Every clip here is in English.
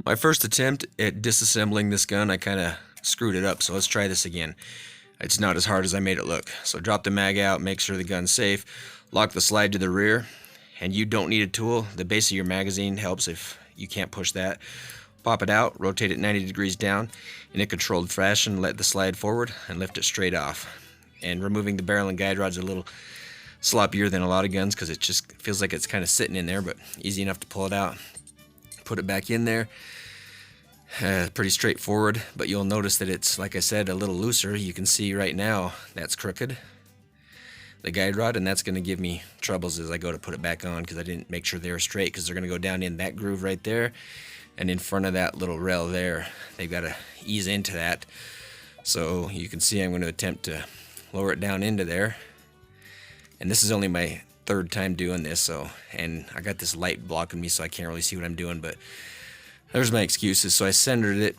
My first attempt at disassembling this gun, I kind of screwed it up, so let's try this again. It's not as hard as I made it look. So drop the mag out, make sure the gun's safe, lock the slide to the rear, and you don't need a tool. The base of your magazine helps if you can't push that. Pop it out, rotate it 90 degrees down in a controlled fashion, let the slide forward, and lift it straight off. And removing the barrel and guide rod's a little sloppier than a lot of guns because it just feels like it's kind of sitting in there, but easy enough to pull it out. Put it back in there. Pretty straightforward, but you'll notice that it's, like I said, a little looser. You can see right now that's crooked, the guide rod, and that's going to give me troubles as I go to put it back on because I didn't make sure they were straight, because they're going to go down in that groove right there and in front of that little rail there. They've got to ease into that. So you can see I'm going to attempt to lower it down into there, and this is only my third time doing this, and I got this light blocking me so I can't really see what I'm doing, but there's my excuses. So I centered it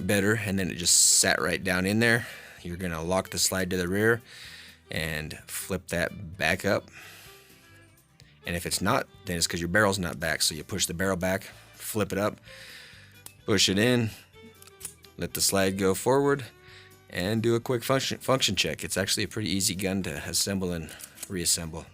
better, and then it just sat right down in there. You're gonna lock the slide to the rear and flip that back up, and if it's not, then it's because your barrel's not back. So you push the barrel back, flip it up, push it in, let the slide go forward, and do a quick function check. It's actually a pretty easy gun to assemble and reassemble.